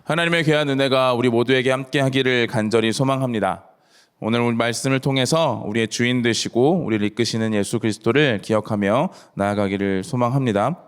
하나님의 귀한 은혜가 우리 모두에게 함께 하기를 간절히 소망합니다. 오늘 우리 말씀을 통해서 우리의 주인 되시고 우리를 이끄시는 예수 그리스도를 기억하며 나아가기를 소망합니다.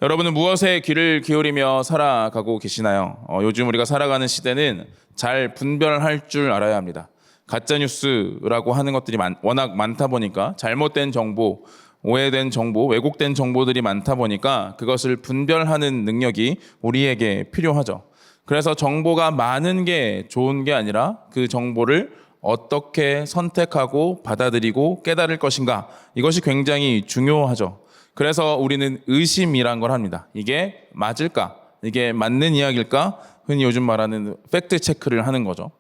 여러분은 무엇에 귀를 기울이며 살아가고 계시나요? 요즘 우리가 살아가는 시대는 잘 분별할 줄 알아야 합니다. 가짜뉴스라고 하는 것들이 워낙 많다 보니까 잘못된 정보, 오해된 정보, 왜곡된 정보들이 많다 보니까 그것을 분별하는 능력이 우리에게 필요하죠. 그래서 정보가 많은 게 좋은 게 아니라 그 정보를 어떻게 선택하고 받아들이고 깨달을 것인가, 이것이 굉장히 중요하죠. 그래서 우리는 의심이란 걸 합니다. 이게 맞을까? 이게 맞는 이야기일까? 흔히 요즘 말하는 팩트 체크를 하는 거죠.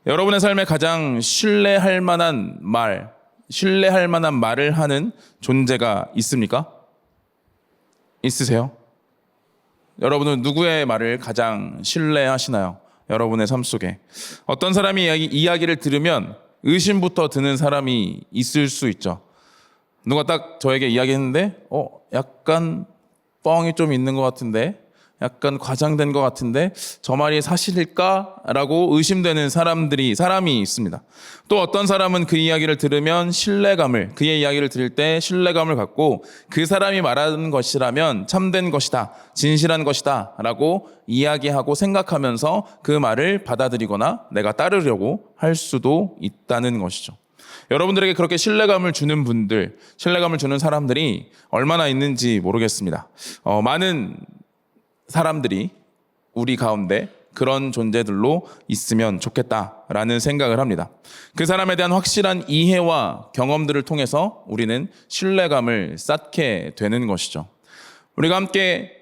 여러분의 삶에 가장 신뢰할 만한 말을 하는 존재가 있습니까? 있으세요? 여러분은 누구의 말을 가장 신뢰하시나요? 여러분의 삶 속에 어떤 사람이 이야기를 들으면 의심부터 드는 사람이 있을 수 있죠. 누가 딱 저에게 이야기했는데 약간 뻥이 좀 있는 것 같은데, 약간 과장된 것 같은데 저 말이 사실일까라고 의심되는 사람이 있습니다. 또 어떤 사람은 그 이야기를 들으면 그의 이야기를 들을 때 신뢰감을 갖고 그 사람이 말하는 것이라면 참된 것이다, 진실한 것이다 라고 이야기하고 생각하면서 그 말을 받아들이거나 내가 따르려고 할 수도 있다는 것이죠. 여러분들에게 그렇게 신뢰감을 주는 분들, 신뢰감을 주는 사람들이 얼마나 있는지 모르겠습니다. 많은 사람들이 우리 가운데 그런 존재들로 있으면 좋겠다라는 생각을 합니다. 그 사람에 대한 확실한 이해와 경험들을 통해서 우리는 신뢰감을 쌓게 되는 것이죠. 우리가 함께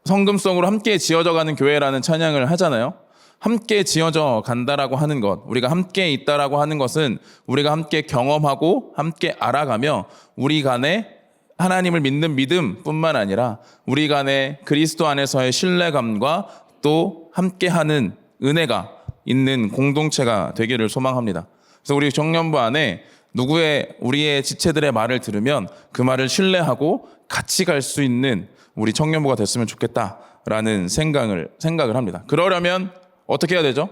성금성으로 함께 지어져 가는 교회라는 찬양을 하잖아요. 함께 지어져 간다라고 하는 것, 우리가 함께 있다라고 하는 것은 우리가 함께 경험하고 함께 알아가며 우리 간에 하나님을 믿는 믿음뿐만 아니라 우리 간에 그리스도 안에서의 신뢰감과 또 함께하는 은혜가 있는 공동체가 되기를 소망합니다. 그래서 우리 청년부 안에 우리의 지체들의 말을 들으면 그 말을 신뢰하고 같이 갈 수 있는 우리 청년부가 됐으면 좋겠다라는 생각을 합니다. 그러려면 어떻게 해야 되죠?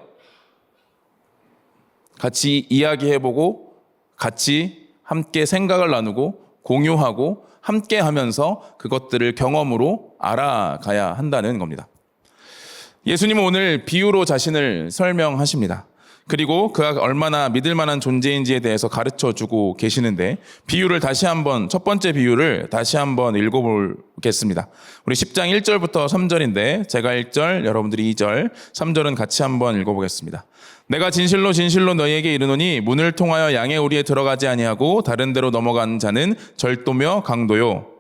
같이 이야기해보고 같이 함께 생각을 나누고 공유하고 함께 하면서 그것들을 경험으로 알아가야 한다는 겁니다. 예수님은 오늘 비유로 자신을 설명하십니다. 그리고 그가 얼마나 믿을 만한 존재인지에 대해서 가르쳐주고 계시는데 첫 번째 비유를 다시 한번 읽어보겠습니다. 우리 10장 1절부터 3절인데 제가 1절, 여러분들이 2절, 3절은 같이 한번 읽어보겠습니다. 내가 진실로 진실로 너희에게 이르노니 문을 통하여 양의 우리에 들어가지 아니하고 다른 데로 넘어간 자는 절도며 강도요.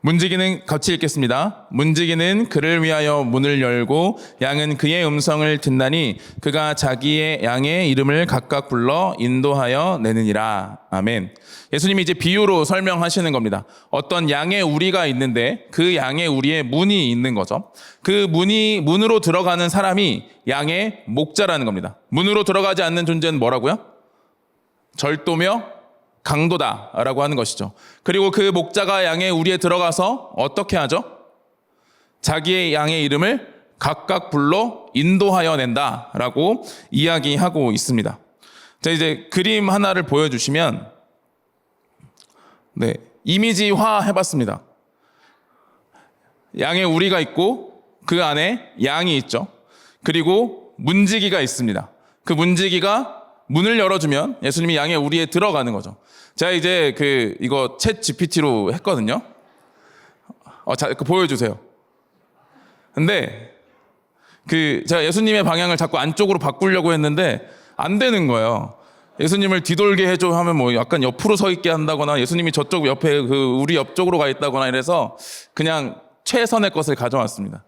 문지기는 같이 읽겠습니다. 문지기는 그를 위하여 문을 열고 양은 그의 음성을 듣나니 그가 자기의 양의 이름을 각각 불러 인도하여 내느니라. 아멘. 예수님이 이제 비유로 설명하시는 겁니다. 어떤 양의 우리가 있는데 그 양의 우리에 문이 있는 거죠. 그 문으로 들어가는 사람이 양의 목자라는 겁니다. 문으로 들어가지 않는 존재는 뭐라고요? 절도며 강도다라고 하는 것이죠. 그리고 그 목자가 양의 우리에 들어가서 어떻게 하죠? 자기의 양의 이름을 각각 불러 인도하여 낸다라고 이야기하고 있습니다. 자, 이제 그림 하나를 보여주시면, 이미지화 해봤습니다. 양의 우리가 있고 그 안에 양이 있죠. 그리고 문지기가 있습니다. 그 문지기가 문을 열어주면 예수님이 양의 우리에 들어가는 거죠. 제가 이제 이거 챗 GPT로 했거든요. 보여주세요. 근데 제가 예수님의 방향을 자꾸 안쪽으로 바꾸려고 했는데 안 되는 거예요. 예수님을 뒤돌게 해줘 하면 뭐 약간 옆으로 서 있게 한다거나 예수님이 저쪽 옆에 우리 옆쪽으로 가 있다거나 이래서 그냥 최선의 것을 가져왔습니다.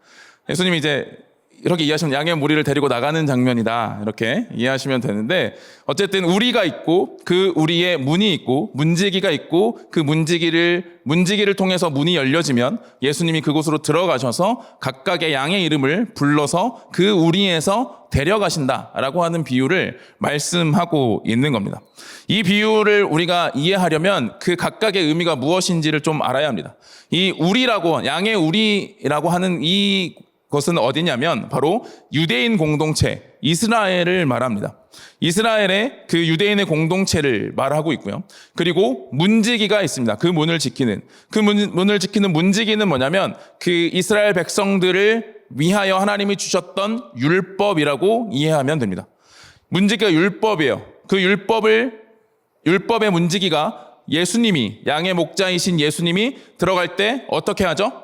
예수님이 이제 이렇게 이해하시면 양의 무리를 데리고 나가는 장면이다. 이렇게 이해하시면 되는데 어쨌든 우리가 있고 그 우리의 문이 있고 문지기가 있고 그 문지기를 통해서 문이 열려지면 예수님이 그곳으로 들어가셔서 각각의 양의 이름을 불러서 그 우리에서 데려가신다라고 하는 비유를 말씀하고 있는 겁니다. 이 비유를 우리가 이해하려면 그 각각의 의미가 무엇인지를 좀 알아야 합니다. 이 우리라고 양의 우리라고 하는 이 것은 어디냐면 바로 유대인 공동체 이스라엘을 말합니다. 이스라엘의 그 유대인의 공동체를 말하고 있고요. 그리고 문지기가 있습니다. 그 문을 지키는 문지기는 뭐냐면 그 이스라엘 백성들을 위하여 하나님이 주셨던 율법이라고 이해하면 됩니다. 문지기가 율법이에요. 그 율법의 문지기가 예수님이 양의 목자이신 예수님이 들어갈 때 어떻게 하죠?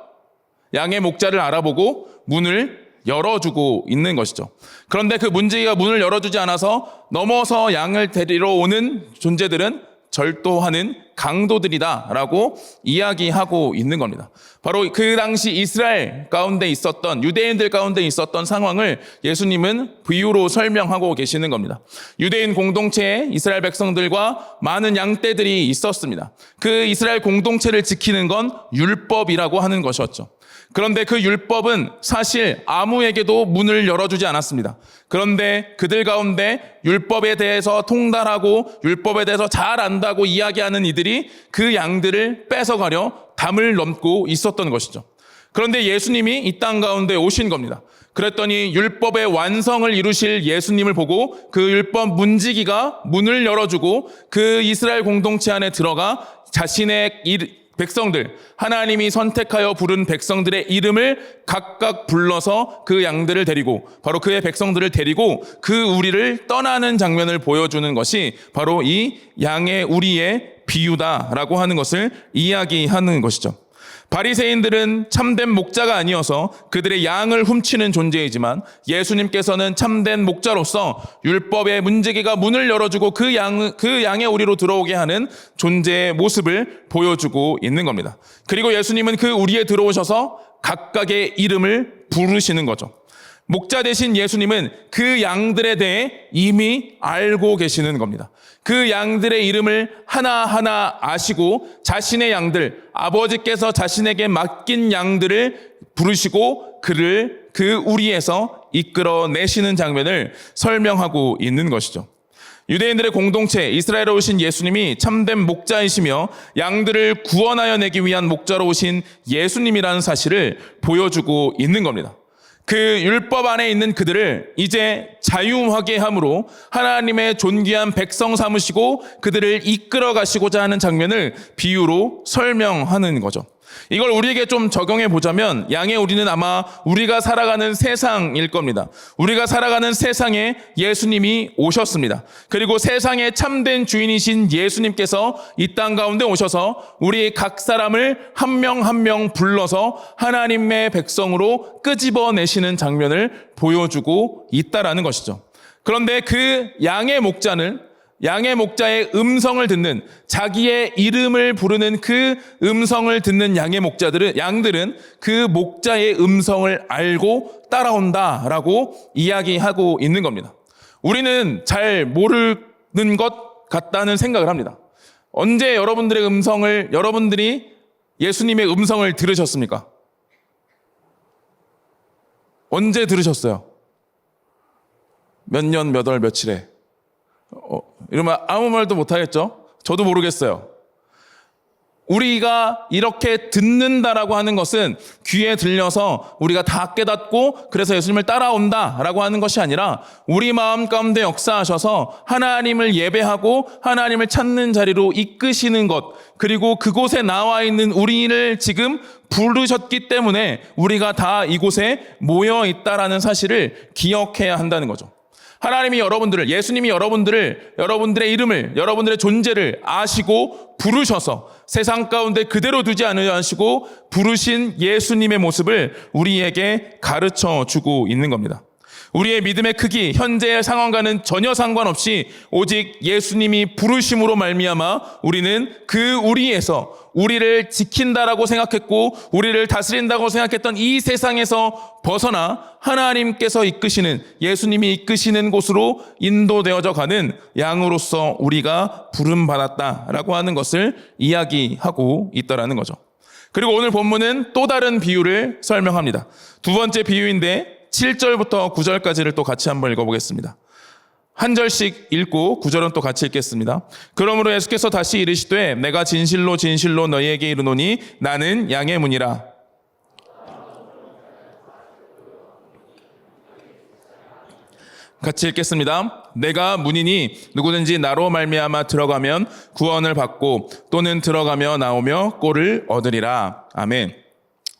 양의 목자를 알아보고 문을 열어주고 있는 것이죠. 그런데 그 문지기가 문을 열어주지 않아서 넘어서 양을 데리러 오는 존재들은 절도하는 강도들이다라고 이야기하고 있는 겁니다. 바로 그 당시 이스라엘 가운데 있었던 유대인들 가운데 있었던 상황을 예수님은 비유로 설명하고 계시는 겁니다. 유대인 공동체에 이스라엘 백성들과 많은 양떼들이 있었습니다. 그 이스라엘 공동체를 지키는 건 율법이라고 하는 것이었죠. 그런데 그 율법은 사실 아무에게도 문을 열어주지 않았습니다. 그런데 그들 가운데 율법에 대해서 통달하고 율법에 대해서 잘 안다고 이야기하는 이들이 그 양들을 뺏어가려 담을 넘고 있었던 것이죠. 그런데 예수님이 이 땅 가운데 오신 겁니다. 그랬더니 율법의 완성을 이루실 예수님을 보고 그 율법 문지기가 문을 열어주고 그 이스라엘 공동체 안에 들어가 자신의 백성들, 하나님이 선택하여 부른 백성들의 이름을 각각 불러서 그 양들을 데리고 바로 그의 백성들을 데리고 그 우리를 떠나는 장면을 보여주는 것이 바로 이 양의 우리의 비유다라고 하는 것을 이야기하는 것이죠. 바리새인들은 참된 목자가 아니어서 그들의 양을 훔치는 존재이지만 예수님께서는 참된 목자로서 율법의 문지기가 문을 열어주고 그 양의 우리로 들어오게 하는 존재의 모습을 보여주고 있는 겁니다. 그리고 예수님은 그 우리에 들어오셔서 각각의 이름을 부르시는 거죠. 목자 되신 예수님은 그 양들에 대해 이미 알고 계시는 겁니다. 그 양들의 이름을 하나하나 아시고 자신의 양들, 아버지께서 자신에게 맡긴 양들을 부르시고 그를 그 우리에서 이끌어내시는 장면을 설명하고 있는 것이죠. 유대인들의 공동체 이스라엘에 오신 예수님이 참된 목자이시며 양들을 구원하여 내기 위한 목자로 오신 예수님이라는 사실을 보여주고 있는 겁니다. 그 율법 안에 있는 그들을 이제 자유하게 함으로 하나님의 존귀한 백성 삼으시고 그들을 이끌어 가시고자 하는 장면을 비유로 설명하는 거죠. 이걸 우리에게 좀 적용해 보자면 양의 우리는 아마 우리가 살아가는 세상일 겁니다. 우리가 살아가는 세상에 예수님이 오셨습니다. 그리고 세상의 참된 주인이신 예수님께서 이 땅 가운데 오셔서 우리 각 사람을 한 명 한 명 불러서 하나님의 백성으로 끄집어내시는 장면을 보여주고 있다라는 것이죠. 그런데 그 양의 목자의 음성을 듣는 자기의 이름을 부르는 그 음성을 듣는 양들은 그 목자의 음성을 알고 따라온다라고 이야기하고 있는 겁니다. 우리는 잘 모르는 것 같다는 생각을 합니다. 언제 여러분들이 예수님의 음성을 들으셨습니까? 언제 들으셨어요? 몇 년, 몇 월, 며칠에? 이러면 아무 말도 못하겠죠? 저도 모르겠어요. 우리가 이렇게 듣는다라고 하는 것은 귀에 들려서 우리가 다 깨닫고 그래서 예수님을 따라온다라고 하는 것이 아니라 우리 마음 가운데 역사하셔서 하나님을 예배하고 하나님을 찾는 자리로 이끄시는 것, 그리고 그곳에 나와 있는 우리를 지금 부르셨기 때문에 우리가 다 이곳에 모여 있다라는 사실을 기억해야 한다는 거죠. 하나님이 예수님이 여러분들의 이름을, 여러분들의 존재를 아시고 부르셔서 세상 가운데 그대로 두지 않으시고 부르신 예수님의 모습을 우리에게 가르쳐 주고 있는 겁니다. 우리의 믿음의 크기, 현재의 상황과는 전혀 상관없이 오직 예수님이 부르심으로 말미암아 우리는 그 우리에서 우리를 지킨다라고 생각했고 우리를 다스린다고 생각했던 이 세상에서 벗어나 하나님께서 이끄시는, 예수님이 이끄시는 곳으로 인도되어져 가는 양으로서 우리가 부름받았다라고 하는 것을 이야기하고 있다라는 거죠. 그리고 오늘 본문은 또 다른 비유를 설명합니다. 두 번째 비유인데 7절부터 9절까지를 또 같이 한번 읽어보겠습니다. 한 절씩 읽고 9절은 또 같이 읽겠습니다. 그러므로 예수께서 다시 이르시되 내가 진실로 진실로 너희에게 이르노니 나는 양의 문이라. 같이 읽겠습니다. 내가 문이니 누구든지 나로 말미암아 들어가면 구원을 받고 또는 들어가며 나오며 꼴을 얻으리라. 아멘.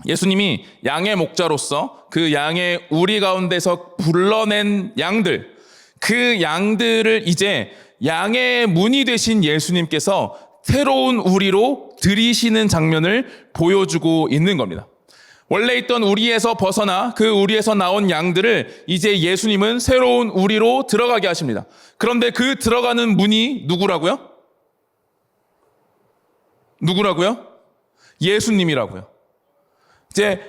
예수님이 양의 목자로서 그 양의 우리 가운데서 불러낸 양들, 그 양들을 이제 양의 문이 되신 예수님께서 새로운 우리로 들이시는 장면을 보여주고 있는 겁니다. 원래 있던 우리에서 벗어나 그 우리에서 나온 양들을 이제 예수님은 새로운 우리로 들어가게 하십니다. 그런데 그 들어가는 문이 누구라고요? 누구라고요? 예수님이라고요. 이제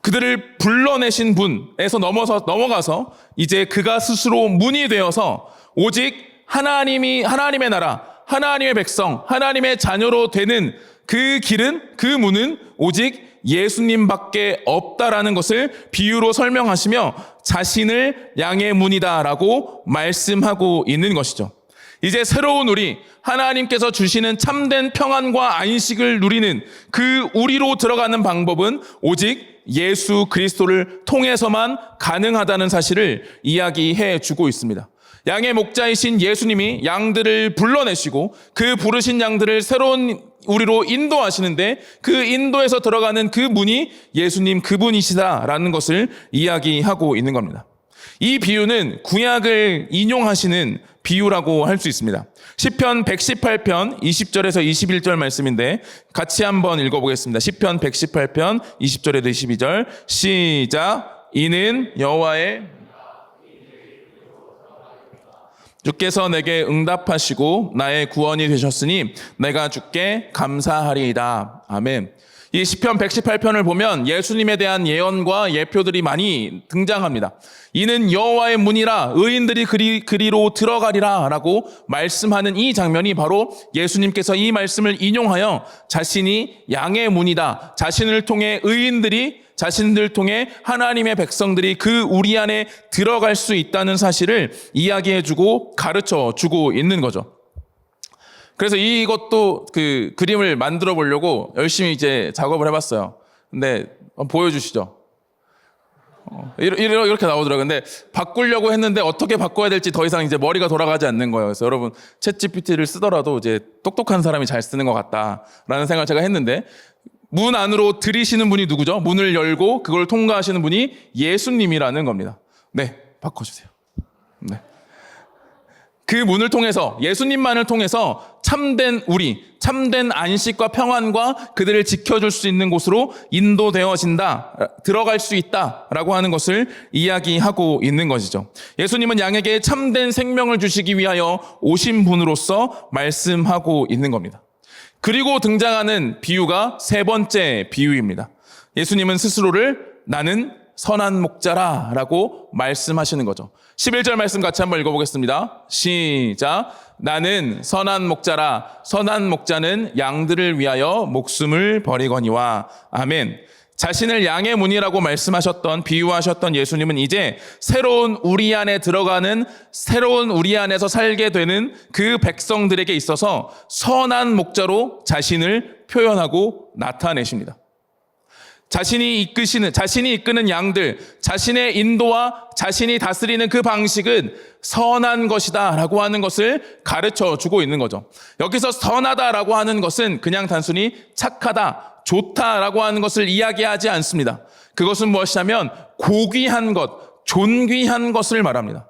그들을 불러내신 분에서 넘어가서 이제 그가 스스로 문이 되어서 오직 하나님의 나라, 하나님의 백성, 하나님의 자녀로 되는 그 길은, 그 문은 오직 예수님밖에 없다라는 것을 비유로 설명하시며 자신을 양의 문이다라고 말씀하고 있는 것이죠. 이제 새로운 우리, 하나님께서 주시는 참된 평안과 안식을 누리는 그 우리로 들어가는 방법은 오직 예수 그리스도를 통해서만 가능하다는 사실을 이야기해 주고 있습니다. 양의 목자이신 예수님이 양들을 불러내시고 그 부르신 양들을 새로운 우리로 인도하시는데 그 인도에서 들어가는 그 문이 예수님 그분이시다라는 것을 이야기하고 있는 겁니다. 이 비유는 구약을 인용하시는 비유라고 할 수 있습니다. 시편 118편 20절에서 21절 말씀인데 같이 한번 읽어보겠습니다. 시편 118편 20절에서 22절 시작. 이는 여호와의 주께서 내게 응답하시고 나의 구원이 되셨으니 내가 주께 감사하리이다. 아멘. 이 시편 118편을 보면 예수님에 대한 예언과 예표들이 많이 등장합니다. 이는 여호와의 문이라 의인들이 그리로 들어가리라 라고 말씀하는 이 장면이 바로 예수님께서 이 말씀을 인용하여 자신이 양의 문이다, 자신을 통해 의인들이, 자신들 통해 하나님의 백성들이 그 우리 안에 들어갈 수 있다는 사실을 이야기해주고 가르쳐주고 있는 거죠. 그래서 이것도 그 그림을 만들어 보려고 열심히 이제 작업을 해봤어요. 근데 보여주시죠. 이렇게 나오더라고요. 근데 바꾸려고 했는데 어떻게 바꿔야 될지 더 이상 이제 머리가 돌아가지 않는 거예요. 그래서 여러분 챗GPT를 쓰더라도 이제 똑똑한 사람이 잘 쓰는 것 같다라는 생각을 제가 했는데 문 안으로 들이시는 분이 누구죠? 문을 열고 그걸 통과하시는 분이 예수님이라는 겁니다. 네, 바꿔주세요. 네. 그 문을 통해서, 예수님만을 통해서 참된 우리, 참된 안식과 평안과 그들을 지켜줄 수 있는 곳으로 인도되어진다, 들어갈 수 있다라고 하는 것을 이야기하고 있는 것이죠. 예수님은 양에게 참된 생명을 주시기 위하여 오신 분으로서 말씀하고 있는 겁니다. 그리고 등장하는 비유가 세 번째 비유입니다. 예수님은 스스로를 나는 선한 목자라 라고 말씀하시는 거죠. 11절 말씀 같이 한번 읽어보겠습니다. 시작. 나는 선한 목자라. 선한 목자는 양들을 위하여 목숨을 버리거니와. 아멘. 자신을 양의 문이라고 말씀하셨던, 비유하셨던 예수님은 이제 새로운 우리 안에 들어가는, 새로운 우리 안에서 살게 되는 그 백성들에게 있어서 선한 목자로 자신을 표현하고 나타내십니다. 자신이 이끄는 양들, 자신의 인도와 자신이 다스리는 그 방식은 선한 것이다 라고 하는 것을 가르쳐 주고 있는 거죠. 여기서 선하다라고 하는 것은 그냥 단순히 착하다, 좋다라고 하는 것을 이야기하지 않습니다. 그것은 무엇이냐면 고귀한 것, 존귀한 것을 말합니다.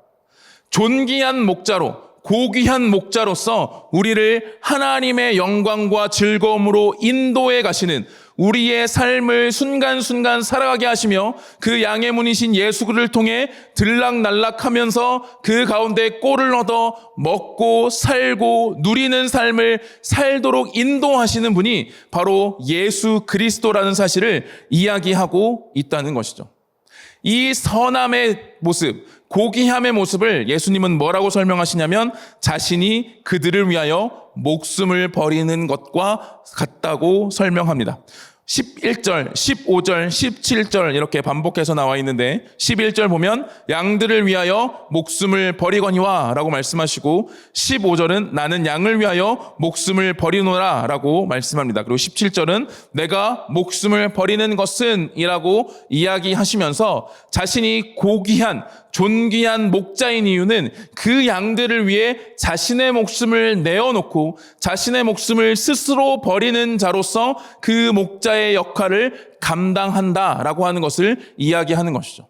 존귀한 목자로, 고귀한 목자로서 우리를 하나님의 영광과 즐거움으로 인도해 가시는, 우리의 삶을 순간순간 살아가게 하시며 그 양의 문이신 예수 그리스도를 통해 들락날락하면서 그 가운데 꼴을 얻어 먹고 살고 누리는 삶을 살도록 인도하시는 분이 바로 예수 그리스도라는 사실을 이야기하고 있다는 것이죠. 이 선함의 모습, 고귀함의 모습을 예수님은 뭐라고 설명하시냐면 자신이 그들을 위하여 목숨을 버리는 것과 같다고 설명합니다. 11절, 15절, 17절 이렇게 반복해서 나와 있는데 11절 보면 양들을 위하여 목숨을 버리거니와 라고 말씀하시고 15절은 나는 양을 위하여 목숨을 버리노라 라고 말씀합니다. 그리고 17절은 내가 목숨을 버리는 것은 이라고 이야기하시면서 자신이 고귀한 존귀한 목자인 이유는 그 양들을 위해 자신의 목숨을 내어놓고 자신의 목숨을 스스로 버리는 자로서 그 목자의 역할을 감당한다라고 하는 것을 이야기하는 것이죠.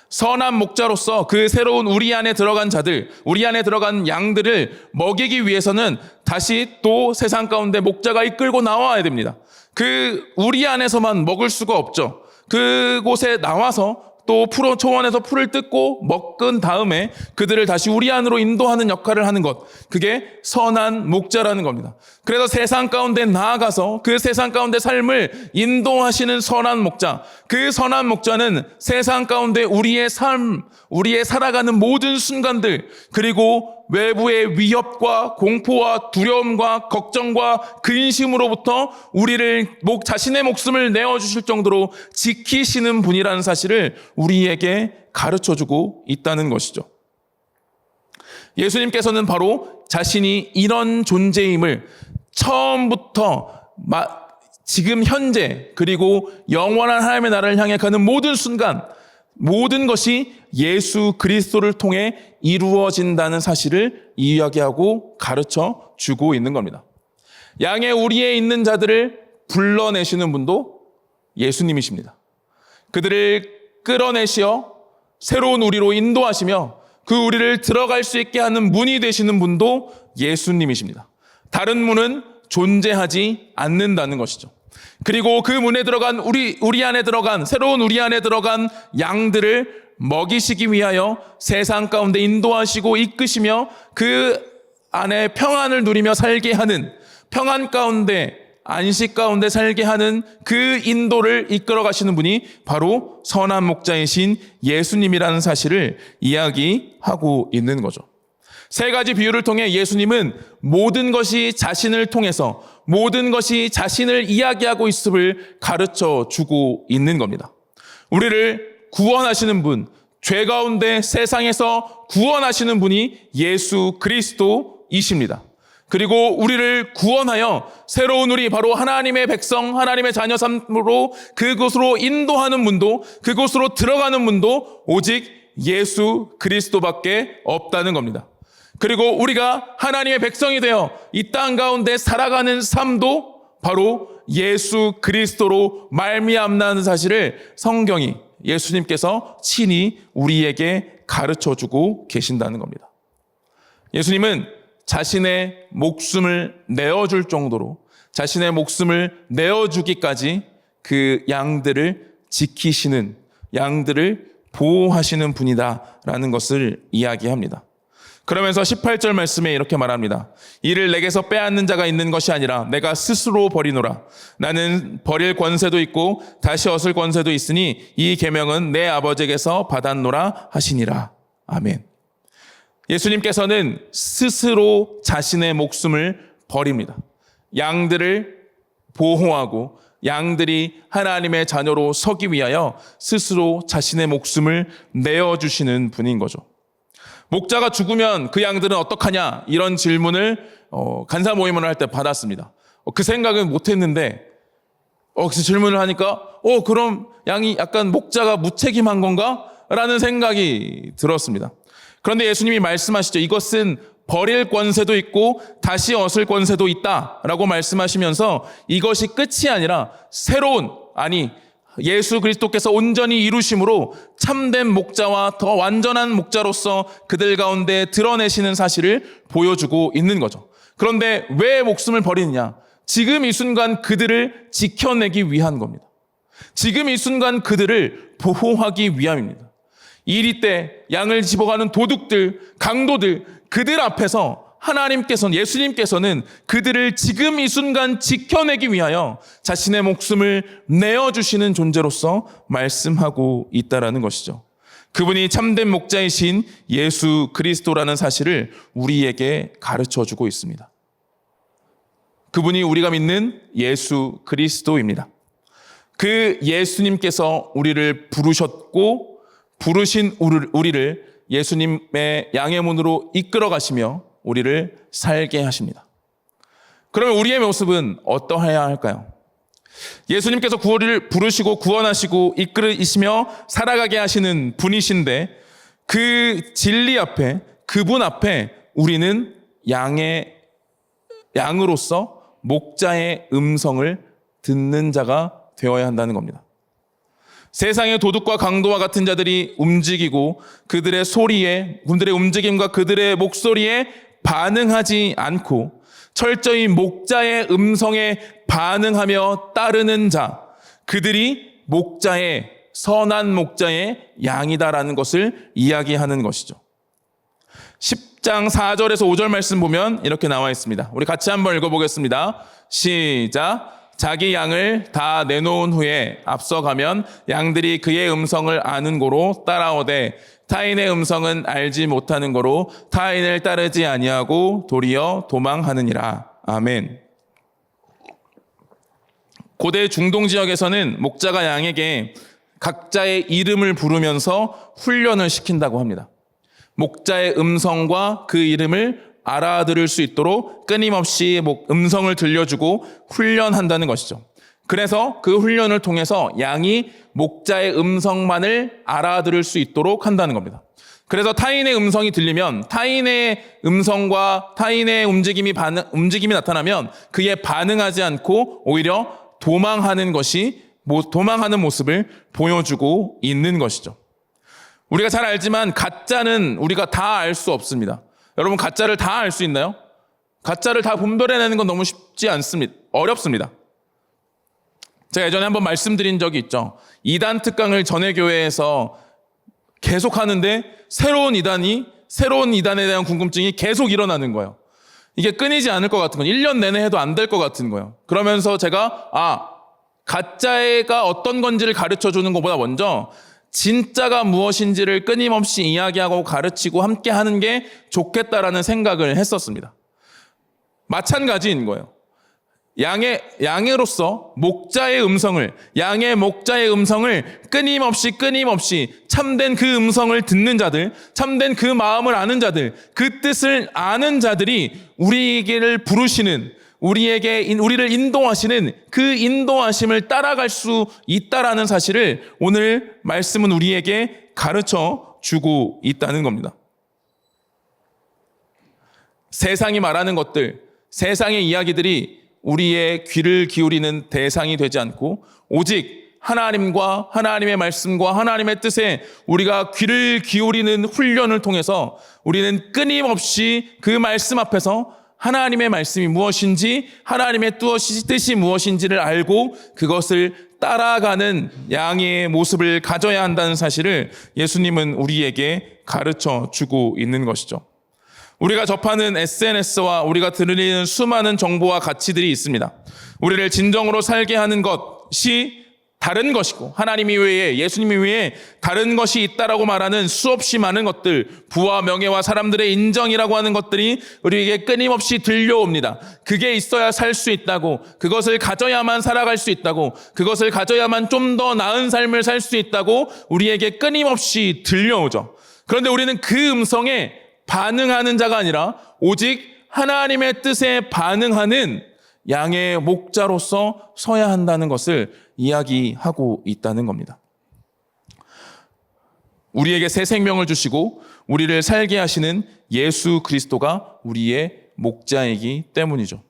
선한 목자로서 그 새로운 우리 안에 들어간 자들, 우리 안에 들어간 양들을 먹이기 위해서는 다시 또 세상 가운데 목자가 이끌고 나와야 됩니다. 그 우리 안에서만 먹을 수가 없죠. 그곳에 나와서 또 초원에서 풀을 뜯고 먹은 다음에 그들을 다시 우리 안으로 인도하는 역할을 하는 것, 그게 선한 목자라는 겁니다. 그래서 세상 가운데 나아가서 그 세상 가운데 삶을 인도하시는 선한 목자, 그 선한 목자는 세상 가운데 우리의 삶, 우리의 살아가는 모든 순간들, 그리고 외부의 위협과 공포와 두려움과 걱정과 근심으로부터 우리를 자신의 목숨을 내어주실 정도로 지키시는 분이라는 사실을 우리에게 가르쳐주고 있다는 것이죠. 예수님께서는 바로 자신이 이런 존재임을 처음부터 지금 현재 그리고 영원한 하나님의 나라를 향해 가는 모든 순간 모든 것이 예수 그리스도를 통해 이루어진다는 사실을 이야기하고 가르쳐 주고 있는 겁니다. 양의 우리에 있는 자들을 불러내시는 분도 예수님이십니다. 그들을 끌어내시어 새로운 우리로 인도하시며 그 우리를 들어갈 수 있게 하는 문이 되시는 분도 예수님이십니다. 다른 문은 존재하지 않는다는 것이죠. 그리고 그 문에 들어간 우리 안에 들어간 새로운 우리 안에 들어간 양들을 먹이시기 위하여 세상 가운데 인도하시고 이끄시며 그 안에 평안을 누리며 살게 하는 평안 가운데 안식 가운데 살게 하는 그 인도를 이끌어 가시는 분이 바로 선한 목자이신 예수님이라는 사실을 이야기하고 있는 거죠. 세 가지 비유를 통해 예수님은 모든 것이 자신을 통해서 모든 것이 자신을 이야기하고 있음을 가르쳐 주고 있는 겁니다. 우리를 구원하시는 분, 죄 가운데 세상에서 구원하시는 분이 예수 그리스도이십니다. 그리고 우리를 구원하여 새로운 우리 바로 하나님의 백성, 하나님의 자녀 삶으로 그곳으로 인도하는 분도 그곳으로 들어가는 분도 오직 예수 그리스도밖에 없다는 겁니다. 그리고 우리가 하나님의 백성이 되어 이 땅 가운데 살아가는 삶도 바로 예수 그리스도로 말미암는 사실을 성경이 예수님께서 친히 우리에게 가르쳐주고 계신다는 겁니다. 예수님은 자신의 목숨을 내어줄 정도로 자신의 목숨을 내어주기까지 그 양들을 지키시는 양들을 보호하시는 분이다라는 것을 이야기합니다. 그러면서 18절 말씀에 이렇게 말합니다. 이를 내게서 빼앗는 자가 있는 것이 아니라 내가 스스로 버리노라. 나는 버릴 권세도 있고 다시 얻을 권세도 있으니 이 계명은 내 아버지에게서 받았노라 하시니라. 아멘. 예수님께서는 스스로 자신의 목숨을 버립니다. 양들을 보호하고 양들이 하나님의 자녀로 서기 위하여 스스로 자신의 목숨을 내어주시는 분인 거죠. 목자가 죽으면 그 양들은 어떡하냐 이런 질문을 간사 모임을 할 때 받았습니다. 그 생각은 못했는데 그 질문을 하니까 그럼 양이 약간 목자가 무책임한 건가? 라는 생각이 들었습니다. 그런데 예수님이 말씀하시죠. 이것은 버릴 권세도 있고 다시 얻을 권세도 있다라고 말씀하시면서 이것이 끝이 아니라 새로운 예수 그리스도께서 온전히 이루심으로 참된 목자와 더 완전한 목자로서 그들 가운데 드러내시는 사실을 보여주고 있는 거죠. 그런데 왜 목숨을 버리느냐? 지금 이 순간 그들을 지켜내기 위한 겁니다. 지금 이 순간 그들을 보호하기 위함입니다. 이리 때 양을 집어가는 도둑들, 강도들, 그들 앞에서 하나님께서는, 예수님께서는 그들을 지금 이 순간 지켜내기 위하여 자신의 목숨을 내어주시는 존재로서 말씀하고 있다라는 것이죠. 그분이 참된 목자이신 예수 그리스도라는 사실을 우리에게 가르쳐주고 있습니다. 그분이 우리가 믿는 예수 그리스도입니다. 그 예수님께서 우리를 부르셨고 부르신 우리를 예수님의 양의 문으로 이끌어 가시며 우리를 살게 하십니다. 그러면 우리의 모습은 어떠해야 할까요? 예수님께서 우리를 부르시고 구원하시고 이끌으시며 살아가게 하시는 분이신데 그 진리 앞에, 그분 앞에 우리는 양으로서 목자의 음성을 듣는 자가 되어야 한다는 겁니다. 세상의 도둑과 강도와 같은 자들이 움직이고 그들의 소리에, 그들의 움직임과 그들의 목소리에 반응하지 않고 철저히 목자의 음성에 반응하며 따르는 자, 그들이 선한 목자의 양이다라는 것을 이야기하는 것이죠. 10장 4절에서 5절 말씀 보면 이렇게 나와 있습니다. 우리 같이 한번 읽어보겠습니다. 시작. 자기 양을 다 내놓은 후에 앞서가면 양들이 그의 음성을 아는 고로 따라오되 타인의 음성은 알지 못하는 고로 타인을 따르지 아니하고 도리어 도망하느니라. 아멘. 고대 중동 지역에서는 목자가 양에게 각자의 이름을 부르면서 훈련을 시킨다고 합니다. 목자의 음성과 그 이름을 알아들을 수 있도록 끊임없이 음성을 들려주고 훈련한다는 것이죠. 그래서 그 훈련을 통해서 양이 목자의 음성만을 알아들을 수 있도록 한다는 겁니다. 그래서 타인의 음성이 들리면 타인의 음성과 타인의 움직임이 나타나면 그에 반응하지 않고 오히려 도망하는 모습을 보여주고 있는 것이죠. 우리가 잘 알지만 가짜는 우리가 다 알 수 없습니다. 여러분, 가짜를 다 알 수 있나요? 가짜를 다 분별해내는 건 너무 쉽지 않습니다. 어렵습니다. 제가 예전에 한번 말씀드린 적이 있죠. 이단 특강을 전회교회에서 계속 하는데 새로운 이단에 대한 궁금증이 계속 일어나는 거예요. 이게 끊이지 않을 것 같은 건 1년 내내 해도 안 될 것 같은 거예요. 그러면서 제가 가짜가 어떤 건지를 가르쳐주는 것보다 먼저 진짜가 무엇인지를 끊임없이 이야기하고 가르치고 함께 하는 게 좋겠다라는 생각을 했었습니다. 마찬가지인 거예요. 양으로서 양의 목자의 음성을 끊임없이 참된 그 음성을 듣는 자들, 참된 그 마음을 아는 자들, 그 뜻을 아는 자들이 우리를 부르시는, 우리를 인도하시는 그 인도하심을 따라갈 수 있다라는 사실을 오늘 말씀은 우리에게 가르쳐 주고 있다는 겁니다. 세상이 말하는 것들, 세상의 이야기들이 우리의 귀를 기울이는 대상이 되지 않고 오직 하나님과 하나님의 말씀과 하나님의 뜻에 우리가 귀를 기울이는 훈련을 통해서 우리는 끊임없이 그 말씀 앞에서 하나님의 말씀이 무엇인지, 하나님의 뜻이 무엇인지를 알고 그것을 따라가는 양의 모습을 가져야 한다는 사실을 예수님은 우리에게 가르쳐 주고 있는 것이죠. 우리가 접하는 SNS와 우리가 들으는 수많은 정보와 가치들이 있습니다. 우리를 진정으로 살게 하는 것이 다른 것이고 하나님이 외에, 예수님이 외에 다른 것이 있다라고 말하는 수없이 많은 것들, 부와 명예와 사람들의 인정이라고 하는 것들이 우리에게 끊임없이 들려옵니다. 그게 있어야 살 수 있다고, 그것을 가져야만 살아갈 수 있다고, 그것을 가져야만 좀 더 나은 삶을 살 수 있다고 우리에게 끊임없이 들려오죠. 그런데 우리는 그 음성에 반응하는 자가 아니라 오직 하나님의 뜻에 반응하는 양의 목자로서 서야 한다는 것을 이야기하고 있다는 겁니다. 우리에게 새 생명을 주시고 우리를 살게 하시는 예수 그리스도가 우리의 목자이기 때문이죠.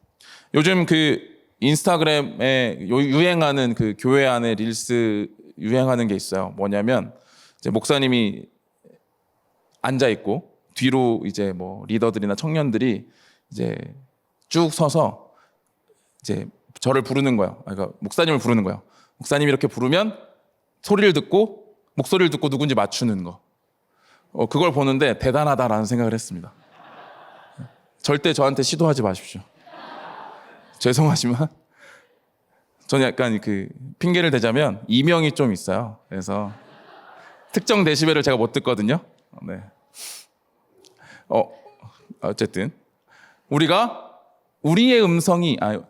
요즘 그 인스타그램에 유행하는 그 교회 안에 릴스 유행하는 게 있어요. 뭐냐면 이제 목사님이 앉아 있고 뒤로 이제 뭐 리더들이나 청년들이 이제 쭉 서서 이제 저를 부르는 거예요. 그러니까 목사님을 부르는 거예요. 목사님이 이렇게 부르면 소리를 듣고 목소리를 듣고 누군지 맞추는 거. 그걸 보는데 대단하다라는 생각을 했습니다. 절대 저한테 시도하지 마십시오. 죄송하지만 저는 약간 핑계를 대자면 이명이 좀 있어요. 그래서 특정 데시벨을 제가 못 듣거든요. 네. 어쨌든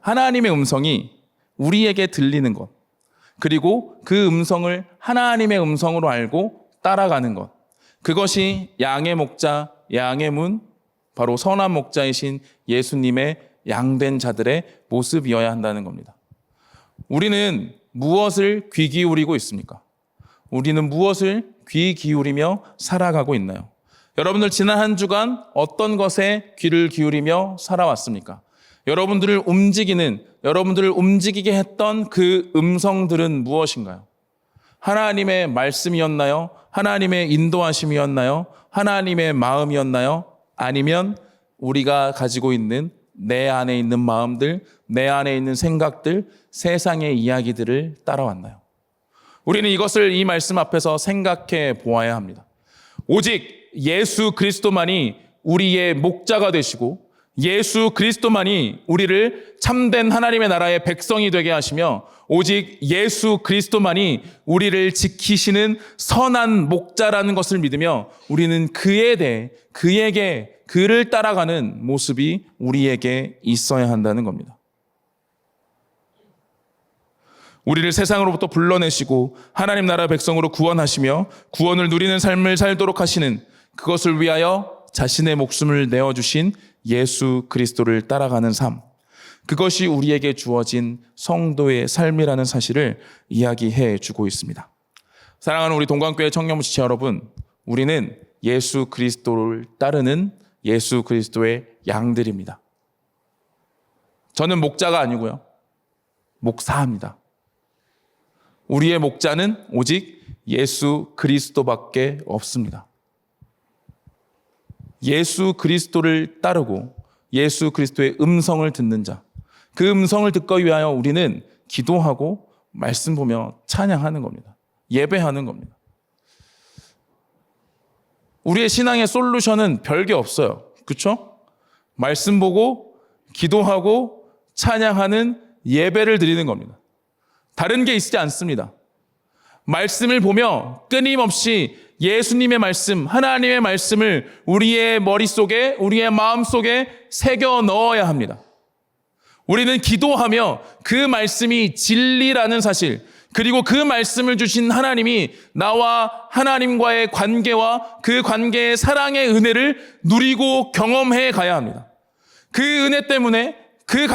하나님의 음성이 우리에게 들리는 것, 그리고 그 음성을 하나님의 음성으로 알고 따라가는 것, 그것이 양의 목자, 양의 문, 바로 선한 목자이신 예수님의 양된 자들의 모습이어야 한다는 겁니다. 우리는 무엇을 귀 기울이고 있습니까? 우리는 무엇을 귀 기울이며 살아가고 있나요? 여러분들 지난 한 주간 어떤 것에 귀를 기울이며 살아왔습니까? 여러분들을 움직이게 했던 그 음성들은 무엇인가요? 하나님의 말씀이었나요? 하나님의 인도하심이었나요? 하나님의 마음이었나요? 아니면 우리가 가지고 있는 내 안에 있는 마음들, 내 안에 있는 생각들, 세상의 이야기들을 따라왔나요? 우리는 이것을 이 말씀 앞에서 생각해 보아야 합니다. 오직 예수 그리스도만이 우리의 목자가 되시고 예수 그리스도만이 우리를 참된 하나님의 나라의 백성이 되게 하시며 오직 예수 그리스도만이 우리를 지키시는 선한 목자라는 것을 믿으며 우리는 그에 대해 그를 따라가는 모습이 우리에게 있어야 한다는 겁니다. 우리를 세상으로부터 불러내시고 하나님 나라 백성으로 구원하시며 구원을 누리는 삶을 살도록 하시는 그것을 위하여 자신의 목숨을 내어주신 예수 그리스도를 따라가는 삶, 그것이 우리에게 주어진 성도의 삶이라는 사실을 이야기해 주고 있습니다. 사랑하는 우리 동관교회 청년부지체 여러분, 우리는 예수 그리스도를 따르는 예수 그리스도의 양들입니다. 저는 목자가 아니고요, 목사입니다. 우리의 목자는 오직 예수 그리스도밖에 없습니다. 예수 그리스도를 따르고 예수 그리스도의 음성을 듣는 자, 그 음성을 듣기 위하여 우리는 기도하고 말씀 보며 찬양하는 겁니다. 예배하는 겁니다. 우리의 신앙의 솔루션은 별게 없어요. 그렇죠? 말씀 보고 기도하고 찬양하는 예배를 드리는 겁니다. 다른 게 있지 않습니다. 말씀을 보며 끊임없이 예수님의 말씀, 하나님의 말씀을 우리의 머릿속에, 우리의 마음속에 새겨 넣어야 합니다. 우리는 기도하며 그 말씀이 진리라는 사실, 그리고 그 말씀을 주신 하나님이 나와 하나님과의 관계와 그 관계의 사랑의 은혜를 누리고 경험해 가야 합니다. 그 은혜 때문에, 그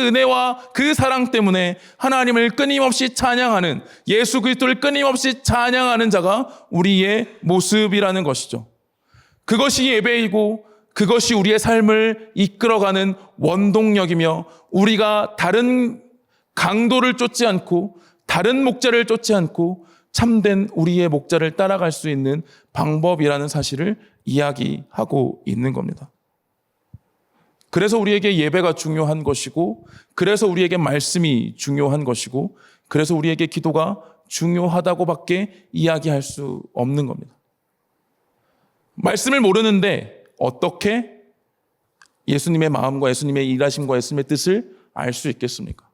은혜와 그 사랑 때문에 하나님을 끊임없이 찬양하는, 예수 그리스도를 끊임없이 찬양하는 자가 우리의 모습이라는 것이죠. 그것이 예배이고 그것이 우리의 삶을 이끌어가는 원동력이며, 우리가 다른 강도를 쫓지 않고 다른 목자를 쫓지 않고 참된 우리의 목자를 따라갈 수 있는 방법이라는 사실을 이야기하고 있는 겁니다. 그래서 우리에게 예배가 중요한 것이고, 그래서 우리에게 말씀이 중요한 것이고, 그래서 우리에게 기도가 중요하다고밖에 이야기할 수 없는 겁니다. 말씀을 모르는데 어떻게 예수님의 마음과 예수님의 일하심과 예수님의 뜻을 알 수 있겠습니까?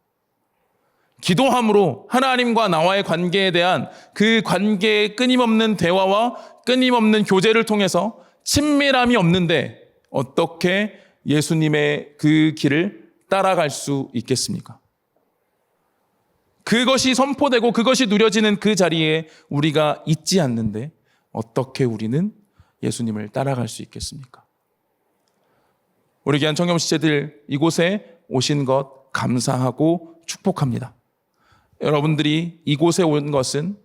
기도함으로 하나님과 나와의 관계에 대한 그 관계의 끊임없는 대화와 끊임없는 교제를 통해서 친밀함이 없는데 어떻게 예수님의 그 길을 따라갈 수 있겠습니까? 그것이 선포되고 그것이 누려지는 그 자리에 우리가 있지 않는데 어떻게 우리는 예수님을 따라갈 수 있겠습니까? 우리 귀한 청년부지체들, 이곳에 오신 것 감사하고 축복합니다. 여러분들이 이곳에 온 것은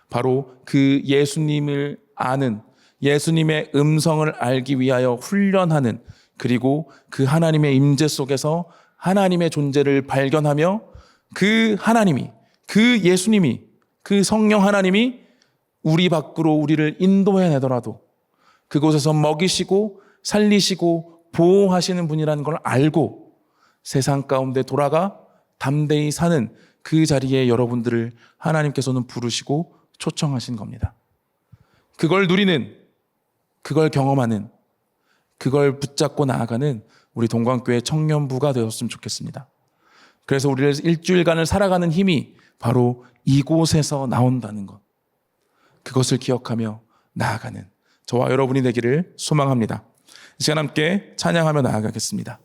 바로 그 예수님을 아는, 예수님의 음성을 알기 위하여 훈련하는, 그리고 그 하나님의 임재 속에서 하나님의 존재를 발견하며 그 하나님이, 그 예수님이, 그 성령 하나님이 우리 밖으로 우리를 인도해내더라도 그곳에서 먹이시고 살리시고 보호하시는 분이라는 걸 알고 세상 가운데 돌아가 담대히 사는 그 자리에 여러분들을 하나님께서는 부르시고 초청하신 겁니다. 그걸 누리는, 그걸 경험하는, 그걸 붙잡고 나아가는 우리 동관교회 청년부가 되었으면 좋겠습니다. 그래서 우리를 일주일간을 살아가는 힘이 바로 이곳에서 나온다는 것. 그것을 기억하며 나아가는 저와 여러분이 되기를 소망합니다. 이 시간 함께 찬양하며 나아가겠습니다.